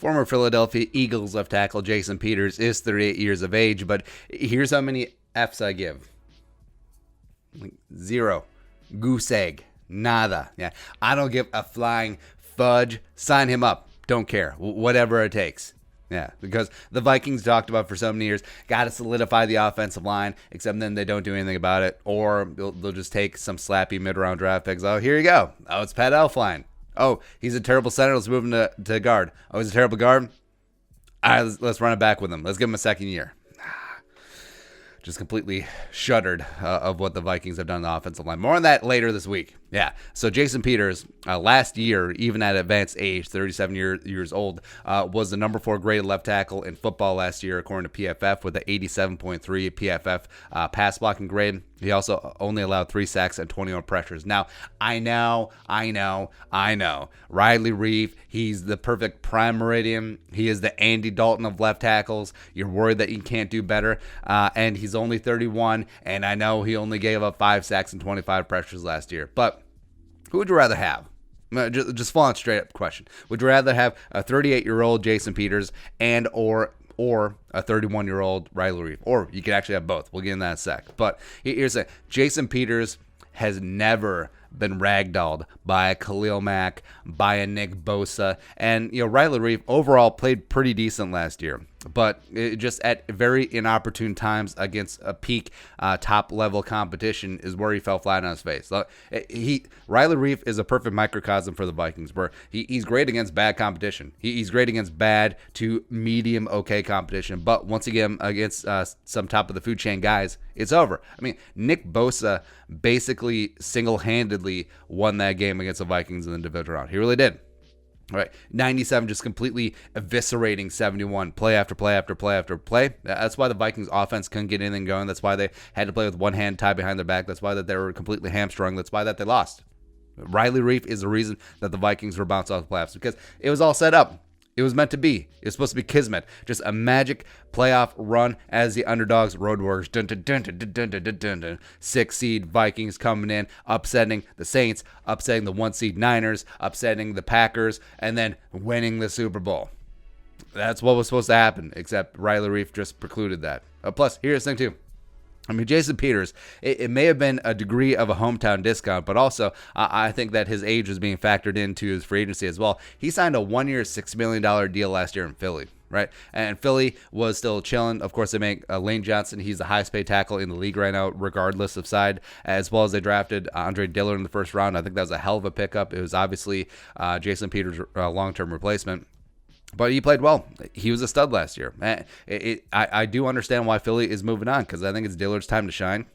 Former Philadelphia Eagles left tackle Jason Peters is 38 years of age, but here's how many F's I give. Zero. Goose egg. Nada. Yeah, I don't give a flying fudge. Sign him up. Don't care. Whatever it takes. Yeah, because the Vikings talked about for so many years, got to solidify the offensive line, except then they don't do anything about it, or they'll just take some slappy mid-round draft picks. Oh, here you go. Oh, it's Pat Elflein. Oh, he's a terrible center. Let's move him to guard. Oh, he's a terrible guard. All right, let's run it back with him. Let's give him a second year. Just completely shuddered of what the Vikings have done on the offensive line. More on that later this week. Yeah. So Jason Peters, last year, even at advanced age, 37 years old, was the number 4 graded left tackle in football last year, according to PFF, with an 87.3 PFF pass blocking grade. He also only allowed 3 sacks and 21 pressures. Now, I know. Riley Reeve, he's the perfect prime meridian. He is the Andy Dalton of left tackles. You're worried that he can't do better. And he's only 31, and I know he only gave up 5 sacks and 25 pressures last year. But who would you rather have? Just following straight up question. Would you rather have a 38-year-old Jason Peters and or a 31-year-old Riley Reeve? Or you could actually have both. We'll get into that in a sec. But here's the Jason Peters has never been ragdolled by a Khalil Mack, by a Nick Bosa. And, Riley Reeve overall played pretty decent last year, but it just at very inopportune times against a peak top-level competition is where he fell flat on his face. Riley Reeve is a perfect microcosm for the Vikings, where he's great against bad competition. He's great against bad to medium okay competition, but once again, against some top-of-the-food chain guys, it's over. I mean, Nick Bosa basically single-handedly won that game against the Vikings in the divisional round. He really did. All right, 97 just completely eviscerating 71, play after play after play after play. That's why the Vikings offense couldn't get anything going. That's why they had to play with one hand tied behind their back. That's why that they were completely hamstrung. That's why that they lost. Riley Reeve is the reason that the Vikings were bounced off the playoffs, because it was all set up. It was meant to be. It was supposed to be kismet. Just a magic playoff run as the underdogs, road warriors. Dun, dun, dun, dun, dun, dun, dun, dun, dun. 6 seed Vikings coming in, upsetting the Saints, upsetting the 1 seed Niners, upsetting the Packers, and then winning the Super Bowl. That's what was supposed to happen, except Riley Reeve just precluded that. Plus, here's the thing, too. I mean, Jason Peters, it may have been a degree of a hometown discount, but also I think that his age was being factored into his free agency as well. He signed a 1-year, $6 million deal last year in Philly, right? And Philly was still chilling. Of course, they make Lane Johnson. He's the highest paid tackle in the league right now, regardless of side, as well as they drafted Andre Dillard in the first round. I think that was a hell of a pickup. It was obviously Jason Peters' long-term replacement. But he played well. He was a stud last year. I do understand why Philly is moving on, because I think it's Dillard's time to shine.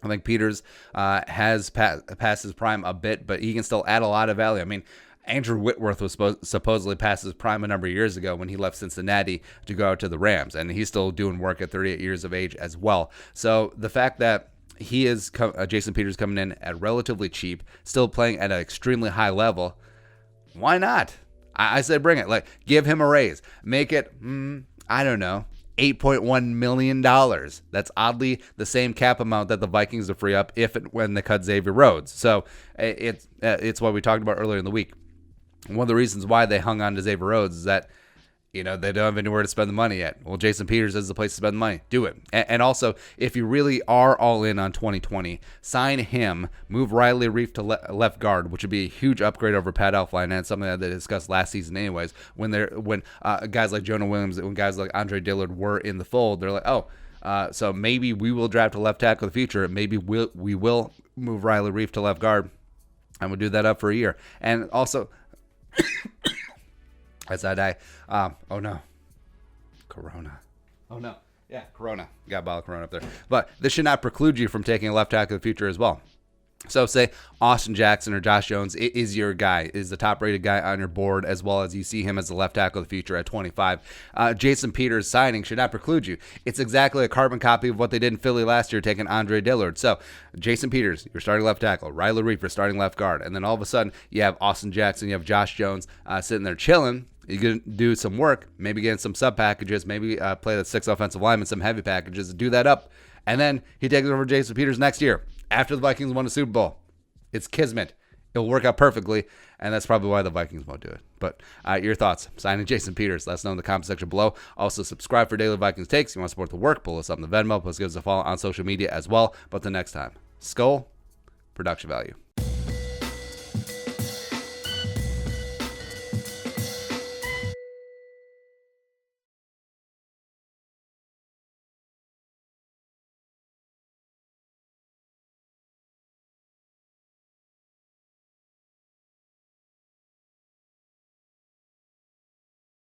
I think Peters has passed his prime a bit, but he can still add a lot of value. I mean, Andrew Whitworth was supposedly past his prime a number of years ago when he left Cincinnati to go out to the Rams, and he's still doing work at 38 years of age as well. So the fact that he is Jason Peters coming in at relatively cheap, still playing at an extremely high level, why not? I say bring it. Like, give him a raise. Make it, I don't know, $8.1 million. That's oddly the same cap amount that the Vikings will free up if and when they cut Xavier Rhodes. So it's what we talked about earlier in the week. One of the reasons why they hung on to Xavier Rhodes is that, they don't have anywhere to spend the money yet. Well, Jason Peters is the place to spend the money. Do it. And also, if you really are all in on 2020, sign him, move Riley Reeve to left guard, which would be a huge upgrade over Pat Elflein, and something that they discussed last season anyways. When guys like Jonah Williams, when guys like Andre Dillard were in the fold, they're like, so maybe we will draft a left tackle in the future. Maybe we will move Riley Reeve to left guard, and we'll do that up for a year. And also... As I die. Oh no. Corona. Oh no. Yeah, Corona. Got a bottle of Corona up there. But this should not preclude you from taking a left tackle in the future as well. So say Austin Jackson or Josh Jones is your guy, is the top-rated guy on your board, as well as you see him as the left tackle of the future at 25. Jason Peters' signing should not preclude you. It's exactly a carbon copy of what they did in Philly last year, taking Andre Dillard. So Jason Peters, you're starting left tackle. Riley Reeve, you're starting left guard. And then all of a sudden, you have Austin Jackson, you have Josh Jones sitting there chilling. You can do some work, maybe get some sub packages, maybe play the 6 offensive linemen, some heavy packages, do that up. And then he takes over Jason Peters next year after the Vikings won a Super Bowl. It's kismet. It'll work out perfectly, and that's probably why the Vikings won't do it. But your thoughts. Signing Jason Peters. Let us know in the comment section below. Also, subscribe for daily Vikings takes. If you want to support the work, pull us up in the Venmo. Plus, give us a follow on social media as well. But the next time, Skull, production value.